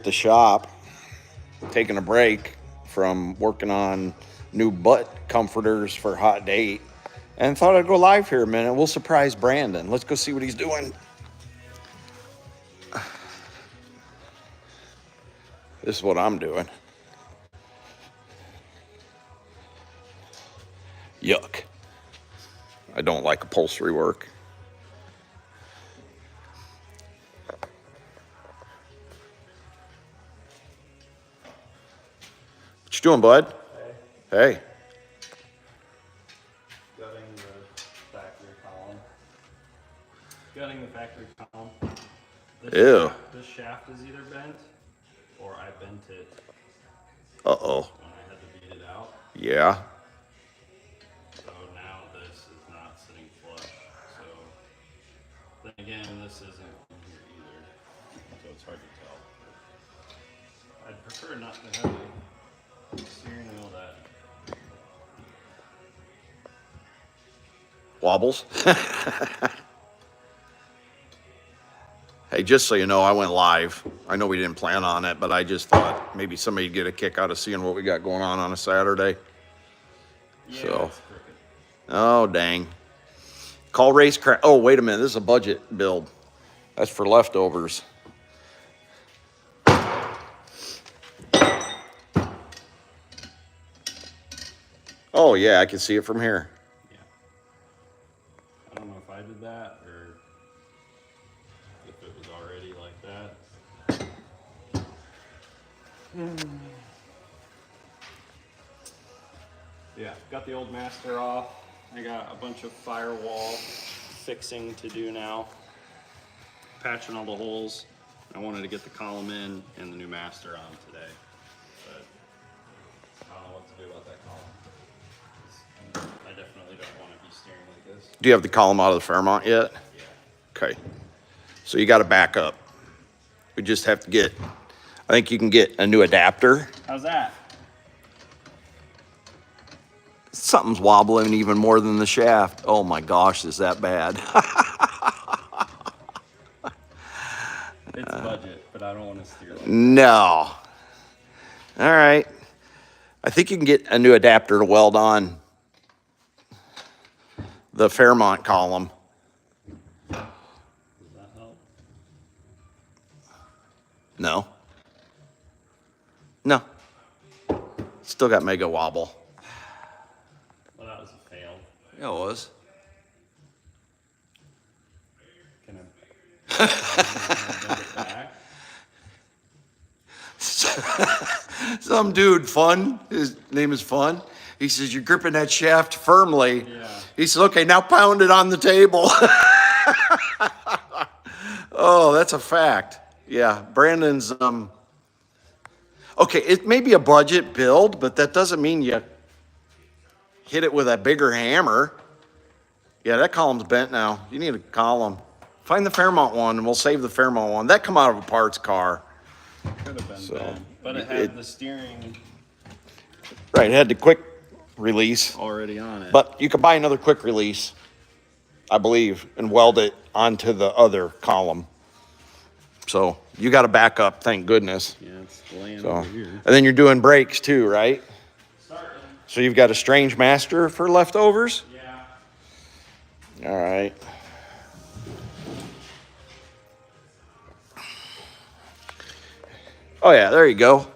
the shop, taking a break from working on new butt comforters for Hot Date, and thought I'd go live here a minute. We'll surprise Brandon. Let's go see what he's doing. This is what I'm doing. Yuck. I don't like upholstery work. What you doing, bud? Hey. Hey. Gutting the factory column. Gutting the factory column. Ew. This shaft is either bent or I bent it Uh-oh. when I had to beat it out. Yeah. So now this is not sitting flush. So then again, this isn't from here either. So it's hard to tell. I'd prefer not to have a steering wheel that Wobbles. Hey, just so you know, I went live. I know we didn't plan on it, but I just thought maybe somebody'd get a kick out of seeing what we got going on a Saturday. yeah, So. it's crooked. Oh, dang. Call racecraft. Oh, wait a minute. This is a budget build. That's for leftovers. Oh, yeah, I can see it from here. Yeah. I don't know if I did that or if it was already like that. Yeah, got the old master off. I got a bunch of firewall fixing to do now. Patching all the holes. I wanted to get the column in and the new master on today. But I don't know what to do about that column. I definitely don't want to be steering like this. Do you have the column out of the Fairmont yet? Yeah. Okay. So you got to back up. We just have to get, I think you can get a new adapter. How's that? Something's wobbling even more than the shaft. Oh my gosh, is that bad? It's budget, but I don't want to steer like that. No. All right. I think you can get a new adapter to weld on the Fairmont column. Does that help? No. No. Still got mega wobble. Well, that was a fail. Yeah, it was. Can I bend it back? Some dude, Fun, his name is Fun. He says, you're gripping that shaft firmly. Yeah. He said, okay, now pound it on the table. Oh, that's a fact. Yeah, Brandon's, okay, it may be a budget build, but that doesn't mean you hit it with a bigger hammer. Yeah, that column's bent now. You need a column. Find the Fairmont one, and we'll save the Fairmont one. That come out of a parts car. Could have been So, bent, but it had the steering Right, it had the quick release. already on it. But you could buy another quick release, I believe, and weld it onto the other column. So you got to back up, thank goodness. yeah, it's laying So, over and here. then you're doing brakes too, right? Starting. So you've got a strange master for leftovers? Yeah. All right. Oh yeah, there you go.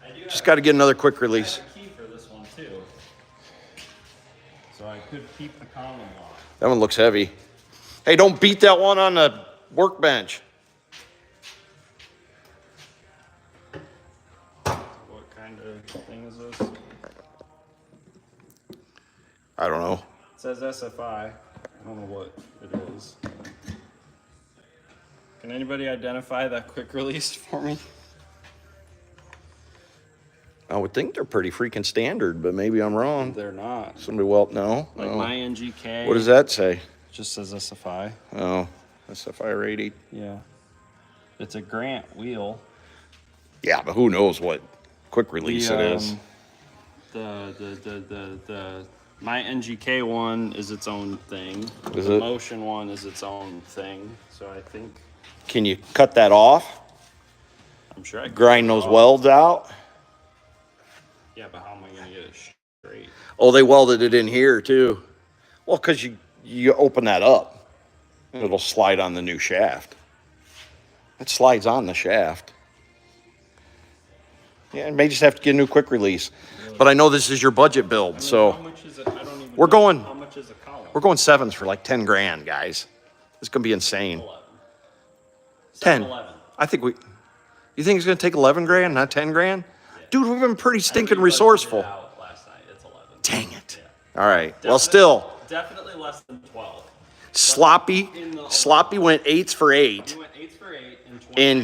I do Just got to get another quick release. have a key for this one too, so I could keep the column locked. That one looks heavy. Hey, don't beat that one on the workbench. What kind of thing is this? I don't know. It says SFI. I don't know what it is. Can anybody identify that quick release for me? I would think they're pretty freaking standard, but maybe I'm wrong. They're not. Somebody, well, no. Like no. my NGK. What does that say? Just says SFI. Oh, SFI 80. Yeah. It's a Grant wheel. Yeah, but who knows what quick release it is. The my NGK one is its own thing. Is the it? Motion one is its own thing. So I think Can you cut that off? I'm sure I could grind do it those all. welds out. Yeah, but how am I gonna get it straight? Oh, they welded it in here too. Well, because you open that up, and it'll slide on the new shaft. It slides on the shaft. Yeah, it may just have to get a new quick release. But I know this is your budget build, How so much is it? I don't even we're know. going- How much is a column? we're going sevens for like 10 grand, guys. It's gonna be insane. 11. 10. 11. I think you think it's gonna take 11 grand, not 10 grand? Dude, we've been pretty stinking resourceful. Out last night. It's 11. Dang it. Yeah. All right. Well, still, Definitely less than 12. sloppy went 8s for 8 We went 8 for 8 in in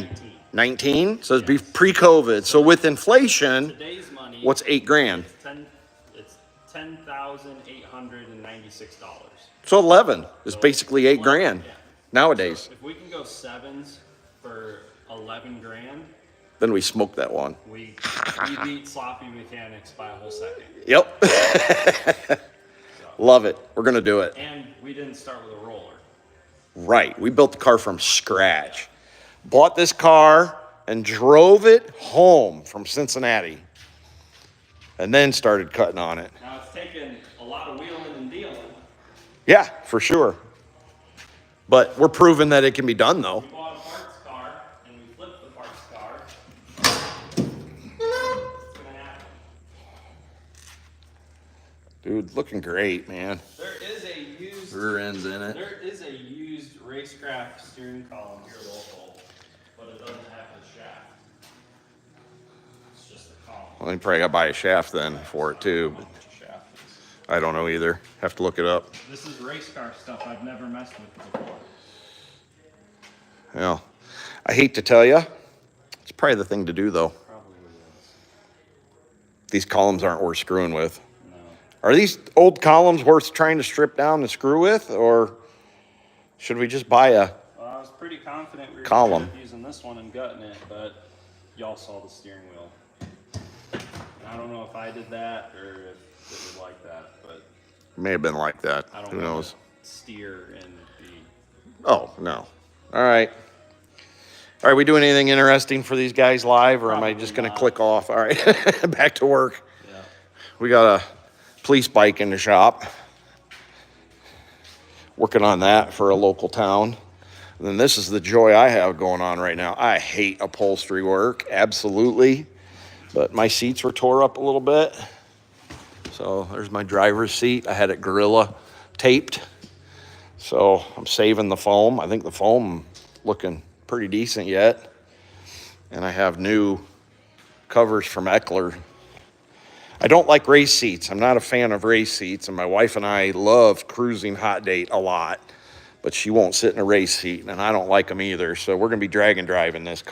2019. 19. So it'd be pre-COVID. So with inflation, Today's money. what's 8 grand? It's $10,896. So 11 is basically 8 grand Yeah. nowadays. If we can go sevens for 11 grand, Then we smoked that one. we beat sloppy mechanics by a whole second. Yep. Love it. We're gonna do it. And we didn't start with a roller. Right. We built the car from scratch. Bought this car and drove it home from Cincinnati. And then started cutting on it. Now it's taken a lot of wheeling and dealing. Yeah, for sure. But we're proving that it can be done though. We bought a parts car and we flipped the parts car. It's gonna happen. Dude, looking great, man. There is a used Rear end's in it. There is a used racecraft steering column here local, but it doesn't have the shaft. It's just the column. Well, you probably gotta buy a shaft then for it too. How much a shaft is. I don't know either. Have to look it up. This is race car stuff I've never messed with before. Yeah. I hate to tell you, it's probably the thing to do though. Probably is. These columns aren't worth screwing with. No. Are these old columns worth trying to strip down and screw with, or should we just buy a? Well, I was pretty confident we were Column. gonna end up using this one and gutting it, but y'all saw the steering wheel. And I don't know if I did that or if it was like that, but May have been like that. I don't Who wanna knows? steer and be. Oh no. All right. All right. We doing anything interesting for these guys live, or am I Probably just gonna not. click off? All right. Back to work. Yeah. We got a police bike in the shop. Working on that for a local town. And then this is the joy I have going on right now. I hate upholstery work, absolutely. But my seats were tore up a little bit. So there's my driver's seat. I had it Gorilla taped. So I'm saving the foam. I think the foam looking pretty decent yet. And I have new covers from Eckler. I don't like race seats. I'm not a fan of race seats, and my wife and I love cruising hot date a lot, but she won't sit in a race seat, and I don't like them either. So we're gonna be drag and driving this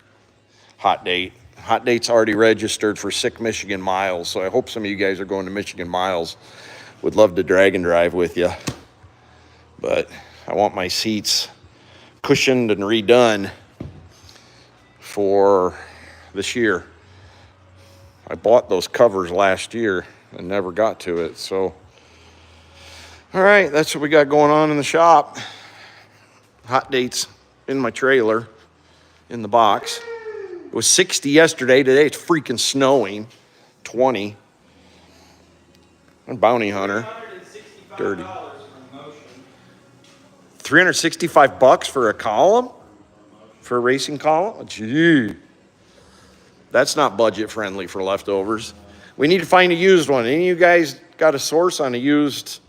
hot date. Hot date's already registered for Sick Michigan Miles, so I hope some of you guys are going to Michigan Miles. Would love to drag and drive with you, but I want my seats cushioned and redone for this year. I bought those covers last year and never got to it. So, all right, that's what we got going on in the shop. Hot dates in my trailer, in the box. It was 60 yesterday. Today it's freaking snowing. 20. And Bounty Hunter. Dirty. 365 bucks for a column? For a racing column? Gee. That's not budget friendly for leftovers. We need to find a used one. Any of you guys got a source on a used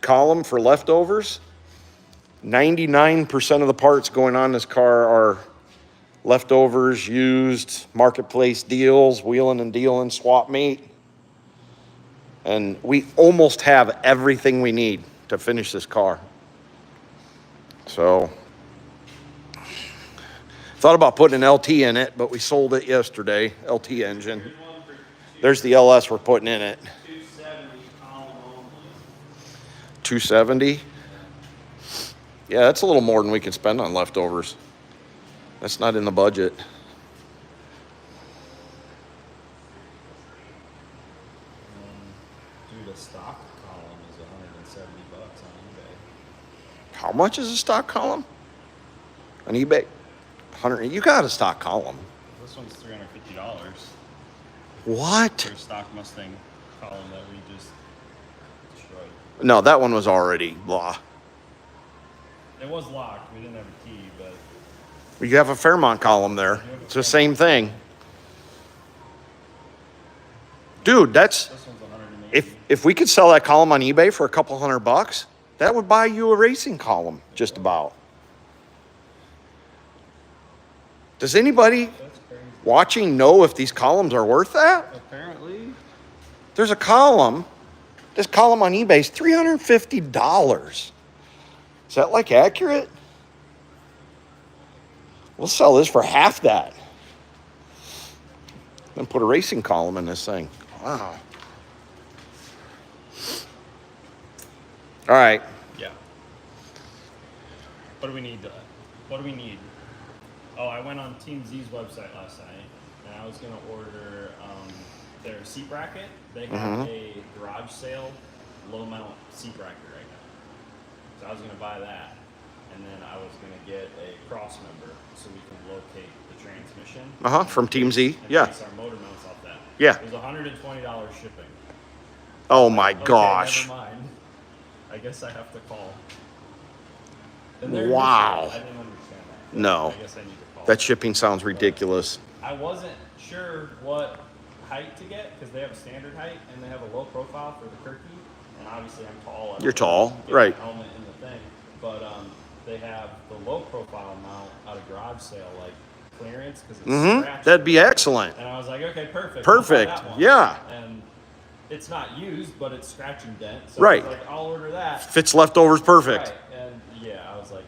column for leftovers? 99% of the parts going on this car are leftovers, used, marketplace deals, wheeling and dealing, swap meet. And we almost have everything we need to finish this car. So, thought about putting an LT in it, but we sold it yesterday, LT engine. There's the LS we're putting in it. 270 column only. 270. Yeah, that's a little more than we can spend on leftovers. That's not in the budget. Dude, a stock column is 170 bucks on eBay. How much is a stock column on eBay? 100. You got a stock column. The This one's $350 What? for a stock Mustang column that we just destroyed. No, that one was already blah. It was locked. We didn't have a key, but You have a Fairmont column there. It's the same thing. Dude, that's this one's 180. if we could sell that column on eBay for a couple $100, that would buy you a racing column, just about. Does anybody That's crazy. watching know if these columns are worth that? Apparently, There's a column. This column on eBay is $350. Is that like accurate? We'll sell this for half that. Then put a racing column in this thing. Wow. All right. yeah. What do we need? What do we need? Oh, I went on Team Z's website last night, and I was gonna order their seat bracket. They have a garage sale low mount seat bracket right now, so I was gonna buy that, and then I was gonna get a cross member so we can locate the transmission. From Team Z. And Yeah. base our motor mounts off that. Yeah. It was $120 shipping. Oh my Okay, gosh. never mind. I guess I have to call. And they're Wow. neutral. I didn't understand that. No. I guess I need to call. That shipping sounds ridiculous. I wasn't sure what height to get because they have a standard height and they have a low profile for the Kirky. And obviously I'm tall. I don't You're tall, get right. the helmet in the thing. But they have the low profile mount out of garage sale, like clearance, because it's scratched. That'd be excellent. And I was like, okay, perfect. Perfect. I'll buy that one. Yeah. And it's not used, but it's scratch and dent. So Right. I was like, I'll order that. Fits leftovers perfect. Right. And yeah, I was like,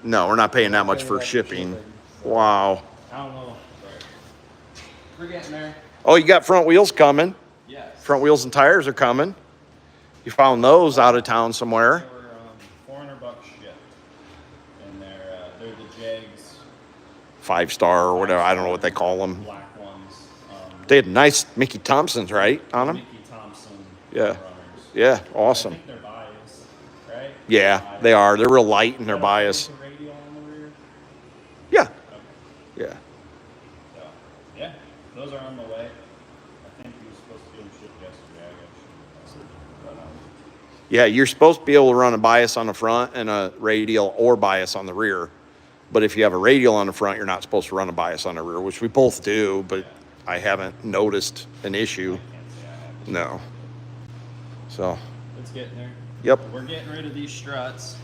No, we're not paying that much paying for that shipping. Wow. I don't know. But we're getting there. Oh, you got front wheels coming. Yes. Front wheels and tires are coming. You found those out of town somewhere. They were $400 shipped, and they're the Jags 5-star or whatever. I don't know what they call them. black ones. They had nice Mickey Thompsons, right, on them? Mickey Thompson Yeah. runners. Yeah, I awesome. think they're biased, right? Yeah, they are. They're real light in their Is that bias. a radial on the rear? Yeah, Okay. yeah. So, yeah, those are on the way. I think we were supposed to get them shipped yesterday. I got shipped. But, Yeah, you're supposed to be able to run a bias on the front and a radial or bias on the rear. But if you have a radial on the front, you're not supposed to run a bias on the rear, which we both do, but I haven't noticed an issue. can't say I have. No. So, It's getting there. yep. We're getting rid of these struts.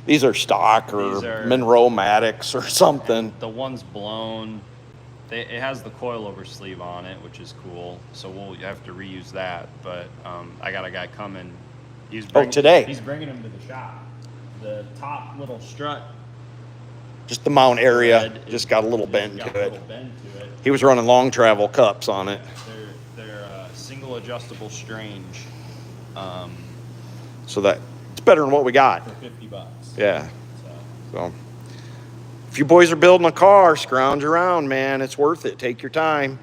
These are stock or These are- Monroe Maddox or something. The one's blown. It has the coilover sleeve on it, which is cool. So we'll have to reuse that. But I got a guy coming. Today? He's bringing him to the shop. The top little strut Just the mount area thread just got a little is- bend got to a it. little bend to it. He was running long travel cups on it. They're single adjustable strange So that it's better than what we got. for $50. Yeah. So So if you boys are building a car, scrounge around, man. It's worth it. Take your time.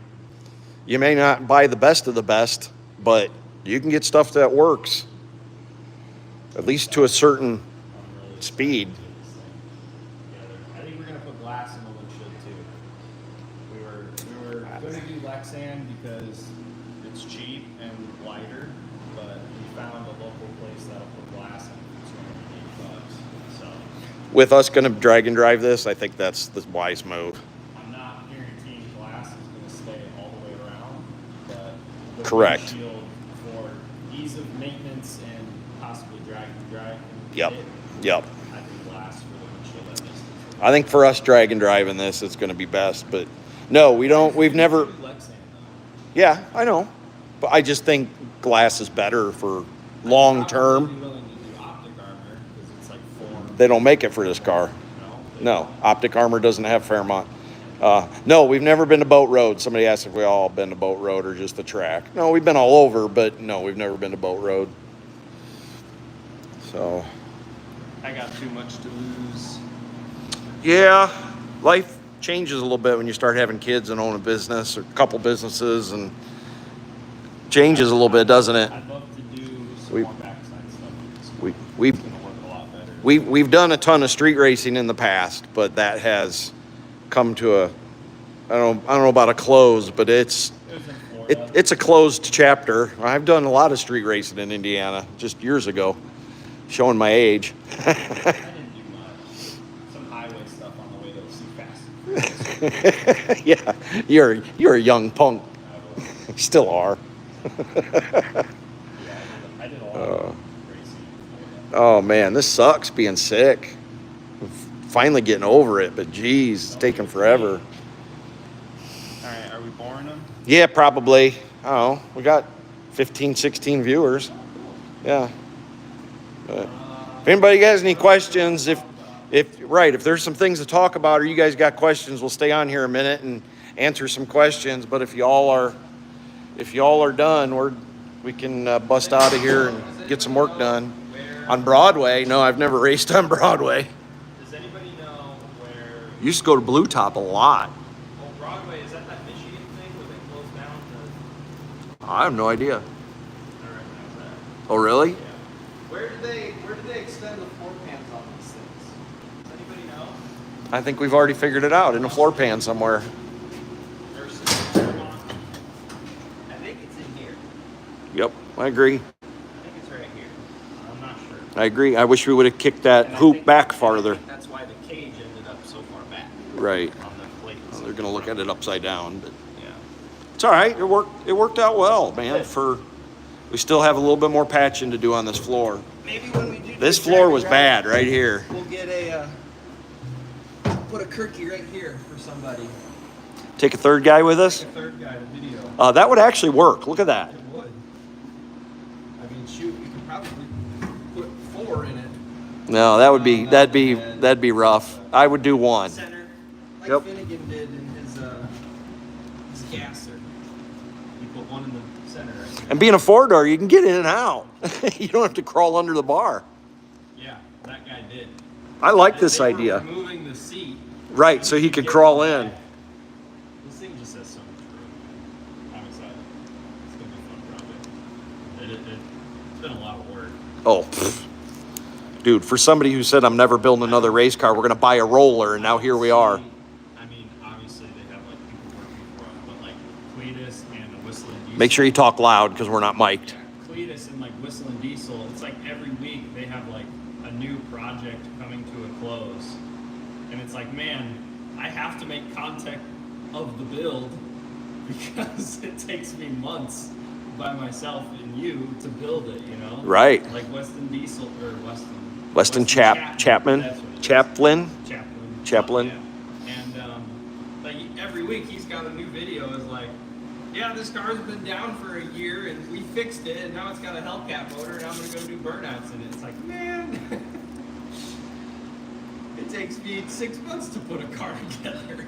You may not buy the best of the best, but you can get stuff that works. At least to a certain I'm really speed. excited to get this thing together. I think we're gonna put glass in the windshield too. We were gonna do Lexan because it's cheap and lighter, but we found a local place that'll put glass in for $280. So With us going to drag and drive this, I think that's the wise move. I'm not guaranteeing glass is gonna stay all the way around, but the Correct. windshield for ease of maintenance and possibly drag and drive. Yep. Yep. I think glass for the windshield at least. I think for us drag and driving this, it's going to be best. But no, we've never. Lexan though. Yeah, I know. But I just think glass is better for long I'm term. really willing to do optic armor because it's like form. They don't make it for this car. No, Optic Armor doesn't have Fairmont. No, we've never been to Boat Road. Somebody asked if we all been to Boat Road or just the track. No, we've been all over, but no, we've never been to Boat Road. So, I got too much to lose. yeah, life changes a little bit when you start having kids and own a business or a couple businesses, and changes a little bit, doesn't it? I'd love to do some We- more backside stuff. We've It's gonna work a lot better. we've done a ton of street racing in the past, but that has come to I don't know about a close, but it's It was in Florida. it's a closed chapter. I've done a lot of street racing in Indiana just years ago, showing my age. I didn't do much. Some highway stuff on the way to see Fast. Yeah, you're a young punk. You still are. Yeah, I did a lot of racing. Oh man, this sucks being sick. Finally getting over it, but geez, it's taking forever. All right, are we boring them? Yeah, probably. I don't know. We got 15, 16 viewers. Yeah. But if anybody has any questions, if there's some things to talk about or you guys got questions, we'll stay on here a minute and answer some questions. But if y'all are done, we can bust out of here and get some work done. On Broadway? No, I've never raced on Broadway. Does anybody know where? Used to go to Blue Top a lot. Well, Broadway, is that Michigan thing where they closed down the? I have no idea. I recognize that. Oh, really? Yeah. Where did they extend the floor pans on these things? Does anybody know? I think we've already figured it out in a floor pan somewhere. There's some I think it's in here. Yep, I agree. I think it's right here. I'm not sure. I agree. I wish we would have kicked that And I hoop think- back and I farther. think that's why the cage ended up so far back Right. on the plates. Well, they're gonna look at it upside down, but Yeah. it's all right. It worked out well, man. We still have a little bit more patching to do on this floor. Maybe when we do This the floor track was ride, bad right here. We'll get put a Kirky right here for somebody. Take a third guy with us. A third guy to video. That would actually work. Look at that. It would. I mean, shoot, we could probably put 4 in it. No, that'd be rough. I would do one. Center, like Yep. Finnegan did in his gasser. You put one in the center right there. And being a 4-door, you can get in and out. You don't have to crawl under the bar. Yeah, that guy did. I like this They were idea. removing the seat. Right, so he could crawl in. This thing just has so much room. I'm excited. It's gonna be a fun project. It's been a lot of work. Oh, pfft. Dude, for somebody who said I'm never building another race car, we're gonna buy a roller, and now here we are. I mean, obviously they have like people working for them, but like Cletus and Whistling Diesel. Make sure you talk loud because we're not mic'd. Cletus and like Whistling Diesel, it's like every week they have like a new project coming to a close. And it's like, man, I have to make contact of the build because it takes me months by myself and you to build it, you know? Right. Like Weston Diesel or Weston Chapman. That's what it is. Chaplin. Chaplin. Yeah. And like every week he's got a new video. Is like, yeah, this car's been down for a year and we fixed it, and now it's got a Hellcat motor, and I'm gonna go do burnouts in it. It's like, man, it takes me 6 months to put a car together.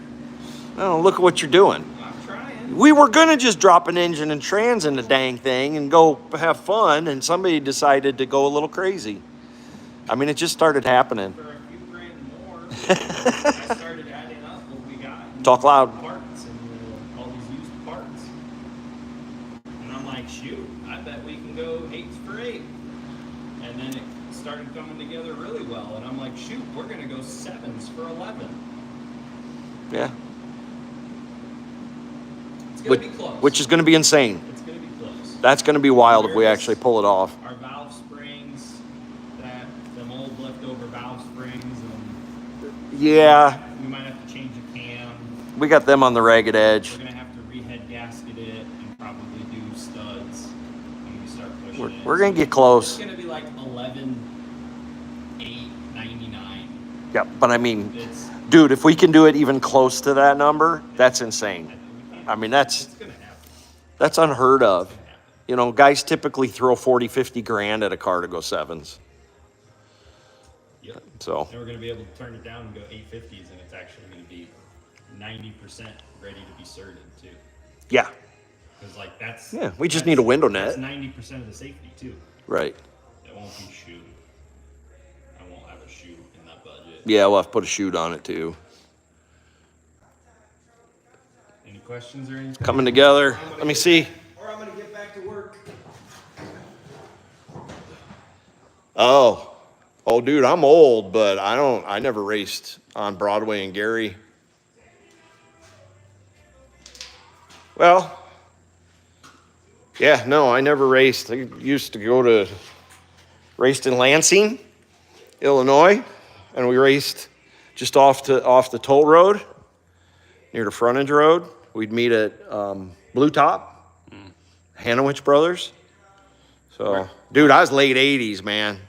Oh, look at what you're doing. I'm trying. We were gonna just drop an engine and trans in the dang thing and go have fun, and somebody decided to go a little crazy. I mean, it just started happening. For a few grand more, I started adding up what we got. in Talk loud. Parts and all these used parts. And I'm like, shoot, I bet we can go 8s for 8. And then it started coming together really well. And I'm like, shoot, we're going to go 7s for 11. Yeah. It's going to be close. Which is gonna be insane. It's going to be close. That's gonna be wild if we actually pull it off. Our valve springs, them old leftover valve springs, and Yeah, we might have to change a cam. we got them on the ragged edge. We're gonna have to rehead gasket it and probably do studs when we start pushing it. We're gonna get It's close. gonna be like 11,899. Yep, but I mean, It's dude, if we can do it even close to that number, that's insane. I mean, it's gonna happen. that's unheard of. It's gonna happen. You know, guys typically throw 40, 50 grand at a car to go 7s. Yep. So, And we're gonna be able to turn it down and go 850s, and it's actually gonna be 90% ready to be certed too. yeah, Because like that's we just need a window That's net. 90% of the safety too. Right. It won't be shoe. I won't have a shoe in that budget. Yeah, we'll have to put a chute on it too. Any questions or anything? Coming together. Let me see. Or I'm gonna get back to work. Oh, dude, I'm old, but I never raced on Broadway and Gary. Well, yeah, no, I never raced. I used to raced in Lansing, Illinois, and we raced just off the toll road near the frontage road. We'd meet at Blue Top, Hanowich Brothers. So, dude, I was late 80s, man,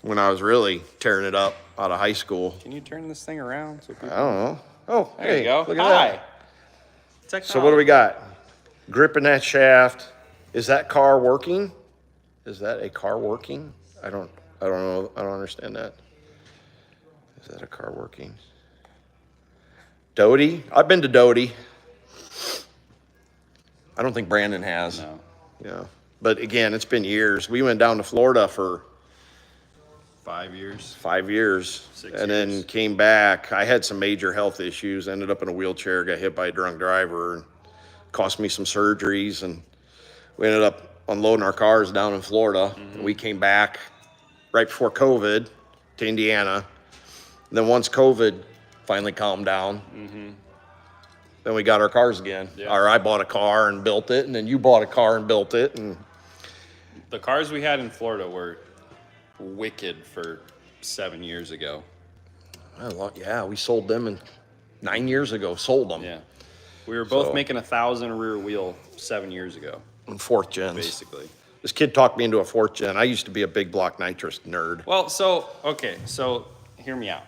when I was really tearing it up out of high school. Can you turn this thing around? So I don't know. Oh, there hey, you go. look at Hi. that. So what do we got? Gripping that shaft. Is that car working? Is that a car working? I don't know. I don't understand that. Is that a car working? Doty? I've been to Doty. I don't think Brandon has. No. Yeah. But again, it's been years. We went down to Florida for 5 years. 5 years. 6 and then years. came back. I had some major health issues, ended up in a wheelchair, got hit by a drunk driver, and cost me some surgeries. And we ended up unloading our cars down in Florida. And we came back right before COVID to Indiana. And then once COVID finally calmed down, then we got our cars again. Yeah. Or I bought a car and built it, and then you bought a car and built it. And The cars we had in Florida were wicked for 7 years ago. yeah, we sold them 9 years ago. Sold them. Yeah. We were both So- making 1,000 rear wheel 7 years ago, In fourth gens. basically. This kid talked me into a fourth gen. I used to be a big block nitrous nerd. Well, so hear me out.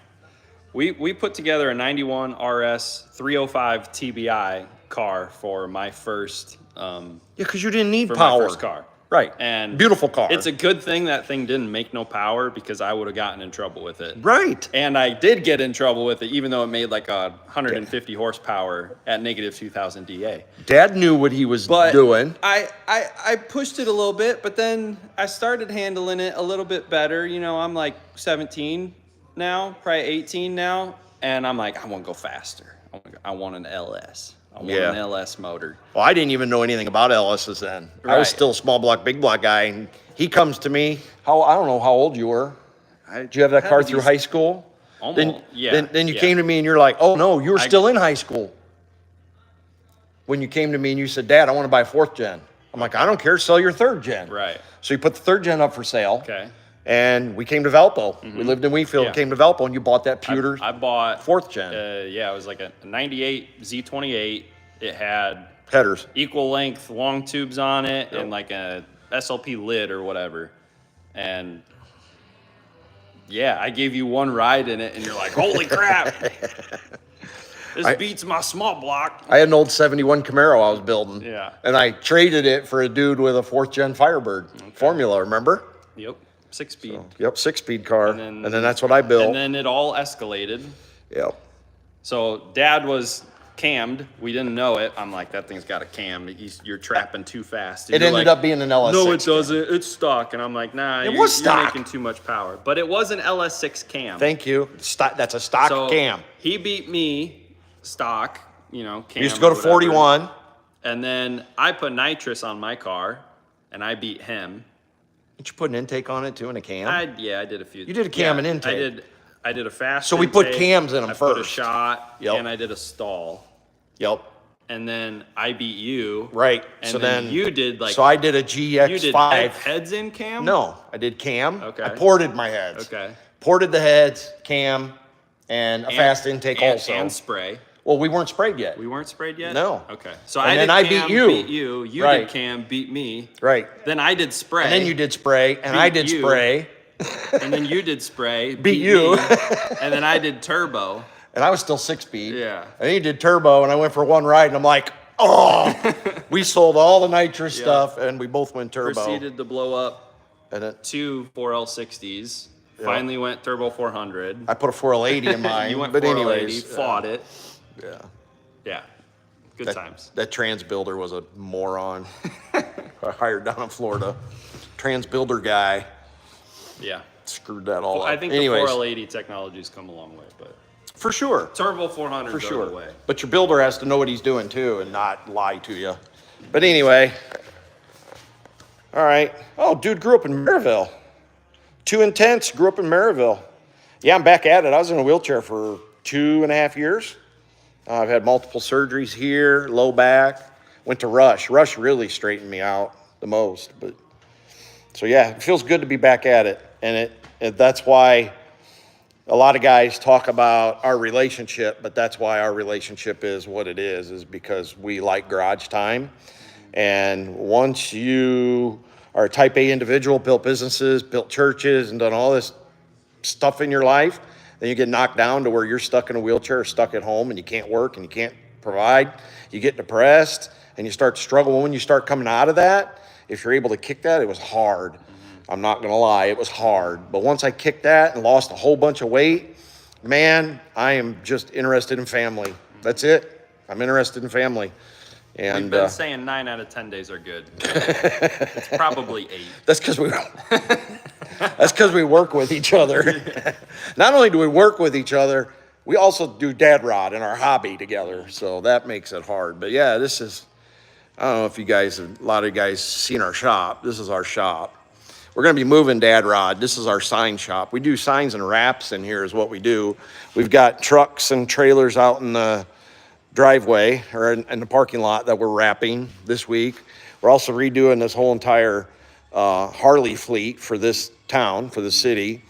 We put together a 91 RS 305 TBI car for my first Yeah, because you didn't need for power. my first car. Right. And beautiful car. It's a good thing that thing didn't make no power, because I would have gotten in trouble with it. right. And I did get in trouble with it, even though it made like 150 horsepower at negative 2,000 DA. Dad knew what he was But doing. I pushed it a little bit, but then I started handling it a little bit better. You know, I'm like 17 now, probably 18 now, and I'm like, I want to go faster. I want an LS. I want Yeah. an LS motor. Well, I didn't even know anything about LSs then. I was Right. still a small block, big block guy. And he comes to me. I don't know how old you were. Did you have that had car to be through high school? Almost, yeah. Then you yeah. came to me and you're like, oh no, you were still in high school. When you came to me and you said, Dad, I want to buy a fourth gen. I'm like, I don't care, sell your third gen. Right. So you put the third gen up for sale. Okay. And we came to Valpo. We lived in Wheatfield, Yeah. came to Valpo, and you bought that pewter I bought fourth gen yeah, it was like a 98 Z28. It had headers. equal length long tubes on it and like a SLP lid or whatever. And yeah, I gave you one ride in it and you're like, holy crap. This beats my small block. I had an old 71 Camaro I was building. Yeah. And I traded it for a dude with a fourth gen Firebird formula, remember? Yep. 6-speed. Yep, 6-speed car. And And then that's what I built. And then it all escalated. Yep. So Dad was cammed. We didn't know it. I'm like, that thing's got a cam. You're trapping too fast. And It you're ended like, up being an LS6. no, it doesn't. It's stock. And I'm like, nah, It you're, was stock. you're making too much power. But it was an LS6 cam. Thank you. That's a stock so cam. He beat me stock, you know, cam. We used to go to or whatever. 41. And then I put nitrous on my car and I beat him. Did you put an intake on it too in a cam? I did a few. You did a cam and intake. I did a fast. So we put intake, cams in them I put a first. shot. Yep. And I did a stall. Yep. And then I beat you. Right. And so then then you did like. So I did a you did GX5. heads in cam. No, I did cam. Okay. I ported my heads. Okay. Ported the heads, cam, and a fast intake also. And spray. Well, we weren't sprayed yet. We weren't sprayed yet. No. Okay. So And I then did I beat cam, you. Beat you. You Right. did cam. Beat me. Right. Then I did spray. And then you did spray, and I Beat did you. spray, And then you did spray. Beat you. me, and then I did turbo. and I was still 6-speed. Yeah. And then you did turbo, and I went for one ride, and I'm like, oh, we sold all the nitrous Yeah. stuff, and we both went turbo. Proceeded to blow up And it, 2 4L60s. Finally went turbo 400. I put a 4L80 in mine. You went but 4L80, anyways, fought it. Yeah. Yeah. Good times. That trans builder was a moron. I hired down in Florida. Trans builder guy Yeah. screwed that all up. I think Anyways, the 4L80 technology's come a long way, but for sure. turbo 400 For the sure. other way. But your builder has to know what he's doing too and not lie to you. But anyway. All right. Oh, dude grew up in Maryville. Too intense, grew up in Maryville. Yeah, I'm back at it. I was in a wheelchair for 2.5 years. I've had multiple surgeries here, low back. Went to Rush. Rush really straightened me out the most. But so yeah, it feels good to be back at it, and that's why a lot of guys talk about our relationship. But that's why our relationship is what it is because we like garage time. And once you are a type A individual, built businesses, built churches, and done all this stuff in your life, then you get knocked down to where you're stuck in a wheelchair or stuck at home and you can't work and you can't provide. You get depressed and you start to struggle. When you start coming out of that, if you're able to kick that, it was hard. I'm not going to lie, it was hard. But once I kicked that and lost a whole bunch of weight, man, I am just interested in family. That's it. I'm interested in family. And we've been saying 9 out of 10 days are good. It's probably 8. That's because we work with each other. Not only do we work with each other, we also do dad rod in our hobby together. So that makes it hard. But yeah, this is, I don't know if a lot of you guys seen our shop. This is our shop. We're going to be moving dad rod. This is our sign shop. We do signs and wraps in here is what we do. We've got trucks and trailers out in the driveway or in the parking lot that we're wrapping this week. We're also redoing this whole entire Harley fleet for this town, for the city.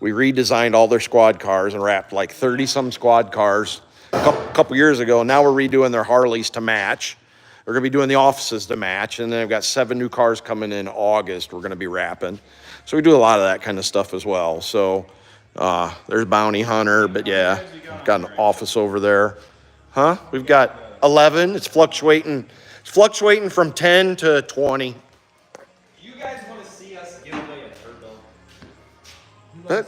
We redesigned all their squad cars and wrapped like 30 some squad cars a couple years ago. Now we're redoing their Harleys to match. We're going to be doing the offices to match. And then I've got 7 new cars coming in August we're going to be wrapping. So we do a lot of that kind of stuff as well. So there's Bounty Hunter, but yeah, we've got an office over there. Huh? We've got 11. It's fluctuating. It's fluctuating from 10 to 20. Do you guys want to see us give away a turbo?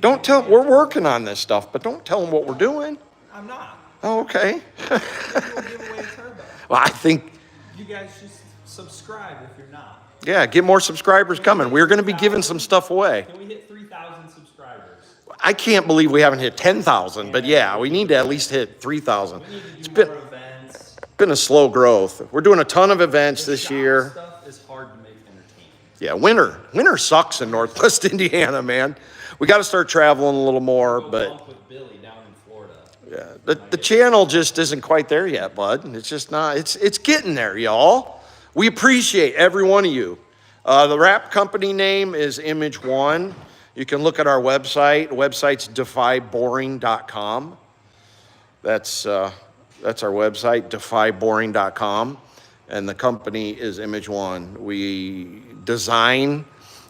Don't tell. We're working on this stuff, but don't tell them what we're doing. I'm not. Oh, okay. We'll give away a turbo. Well, I think. You guys just subscribe if you're not. Yeah, get more subscribers coming. We're going to be giving some stuff away. Can we hit 3,000 subscribers? I can't believe we haven't hit 10,000, but yeah, we need to at least hit 3,000. We need to It's do more events. been a slow growth. We're doing a ton of events this year. Stuff is hard to make entertaining. Yeah, winter sucks in Northwest Indiana, man. We got to start traveling a little more, but Bump with Billy down in Florida. yeah, the channel just isn't quite there yet, bud. It's just not. It's getting there, y'all. We appreciate every one of you. The wrap company name is Image One. You can look at our website. The website's defyboring.com. That's our website, defyboring.com. And the company is Image One. We design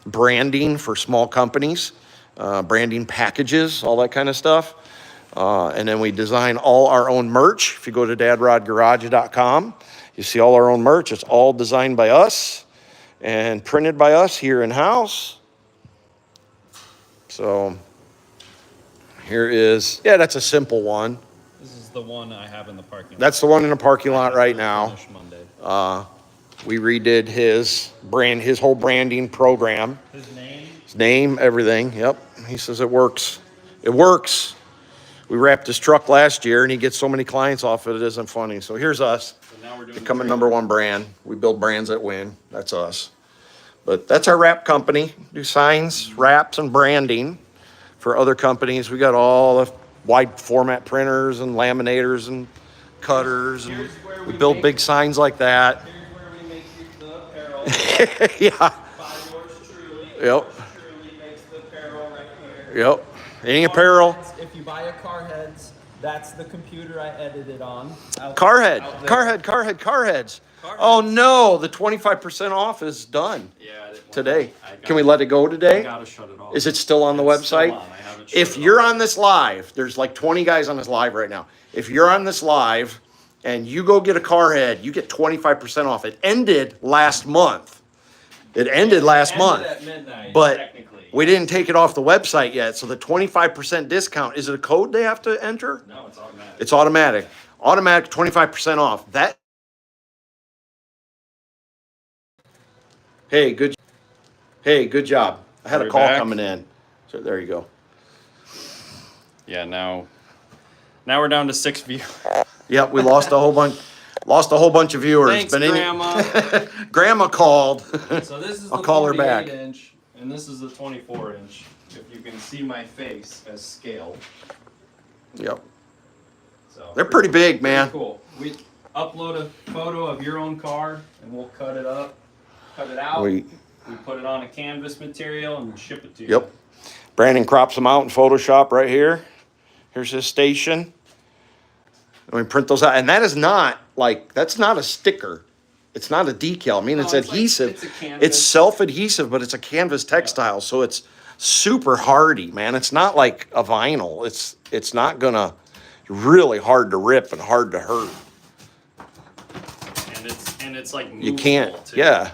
branding for small companies, branding packages, all that kind of stuff. And then we design all our own merch. If you go to dadrodgarage.com, you see all our own merch. It's all designed by us and printed by us here in-house. So here is, yeah, that's a simple one. This is the one I have in the parking lot. That's the one in the parking lot right now. Finish Monday. We redid his whole branding program. His name, everything. Yep. He says it works. It works. We wrapped his truck last year and he gets so many clients off it isn't funny. So here's us. So now we're doing Becoming #1 brand. We build brands that win. That's us. But that's our wrap company. Do signs, wraps, and branding for other companies. We got all the wide format printers and laminators and cutters. And we build big signs like that. Here's where we make the apparel. Yeah. By yours truly. Yep. Yours truly makes the apparel right here. Yep. Any apparel. If you buy a carheads, that's the computer I edited on. Carheads. Oh no, the 25% off is done today. Can we let it go today? I gotta shut it off. Is it still on the It's still website? on. I haven't shut If it you're off. on this live, there's like 20 guys on this live right now. If you're on this live and you go get a Carhead, you get 25% off. It ended last month. It ended last month. At midnight, But technically. we didn't take it off the website yet. So the 25% discount, is it a code they have to enter? No, it's automatic. It's automatic. Automatic 25% off. That. Hey, good job. I had a Are we call back? coming in. So there you go. Yeah, now we're down to 6 views. Yep, we lost a whole bunch of viewers. Thanks, But Grandma. Grandma called. So this is I'll the call her 48 back. inch, and this is the 24 inch. If you can see my face as scale. Yep. So They're pretty big, pretty man. cool. We upload a photo of your own car, and we'll cut it up, cut it out. We put it on a canvas material and ship it to you. Yep. Brandon crops them out in Photoshop right here. Here's his station. And we print those out. And that is not that's not a sticker. It's not a decal. I mean, No, it's it's like- adhesive. it's a canvas. It's self-adhesive, but it's a canvas textile. So it's super hardy, man. It's not like a vinyl. It's not gonna really hard to rip and hard to hurt. And it's like You movable, can't, too. yeah.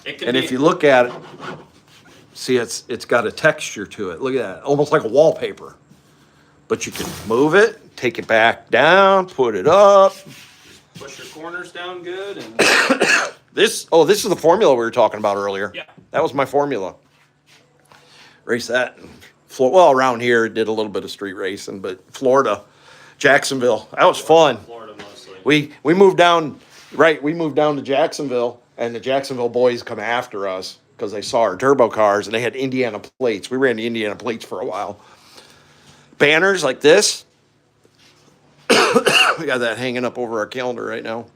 It can And be, if you look at it, see it's got a texture to it. Look at that, almost like a wallpaper. But you can move it, take it back down, put it up. push your corners down good, and This is the formula we were talking about earlier. Yeah. That was my formula. Race that. Well, around here it did a little bit of street racing, but Florida, Jacksonville, that was fun. Florida mostly. We moved down, right, we moved down to Jacksonville, and the Jacksonville boys come after us because they saw our turbo cars, and they had Indiana plates. We ran the Indiana plates for a while. Banners like this. We got that hanging up over our calendar right now.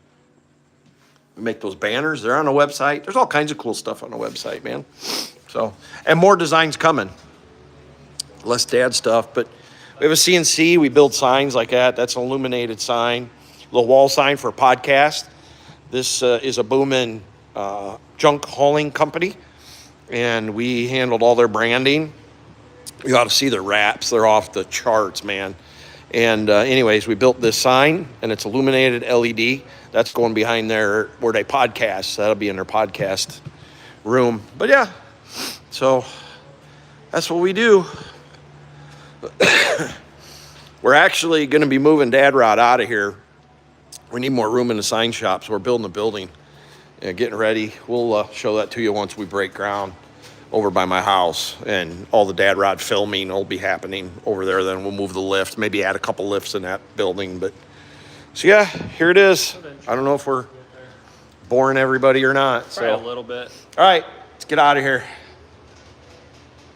We make those banners. They're on the website. There's all kinds of cool stuff on the website, man. So, and more designs coming. Less dad stuff, but we have a CNC. We build signs like that. That's an illuminated sign. Little wall sign for a podcast. This is a booming junk hauling company, and we handled all their branding. You ought to see their wraps. They're off the charts, man. And anyways, we built this sign, and it's illuminated LED. That's going behind there where they podcast. That'll be in their podcast room. But yeah, so that's what we do. We're actually going to be moving Dad Rod out of here. We need more room in the sign shop, so we're building a building and getting ready. We'll show that to you once we break ground over by my house, and all the Dad Rod filming will be happening over there. Then we'll move the lift, maybe add a couple lifts in that building. But so yeah, here it is. I don't know if we're boring everybody or not. Probably So a little bit. all right, let's get out of here.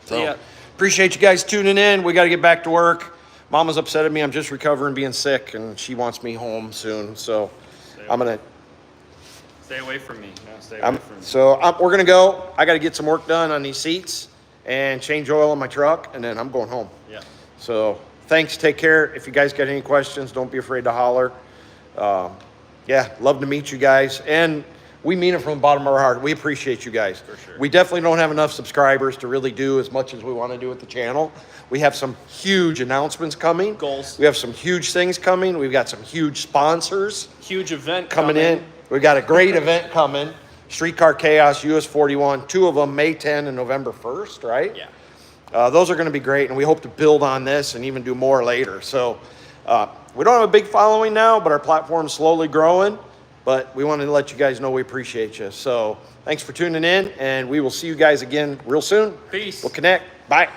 So Yeah. appreciate you guys tuning in. We got to get back to work. Mama's upset at me. I'm just recovering being sick, and she wants me home soon. So I'm gonna. Stay away from me. No, stay away from me. So we're gonna go. I got to get some work done on these seats and change oil on my truck, and then I'm going home. Yeah. So thanks. Take care. If you guys got any questions, don't be afraid to holler. Yeah, love to meet you guys, and we mean it from the bottom of our heart. We appreciate you guys. For sure. We definitely don't have enough subscribers to really do as much as we want to do with the channel. We have some huge announcements coming. Goals. We have some huge things coming. We've got some huge sponsors Huge event coming in. We got a great event coming. Streetcar Chaos US 41. Two of them, May 10 and November 1st, right? Yeah. Those are going to be great, and we hope to build on this and even do more later. So we don't have a big following now, but our platform's slowly growing. But we wanted to let you guys know we appreciate you. So thanks for tuning in, and we will see you guys again real soon. Peace. We'll connect. Bye.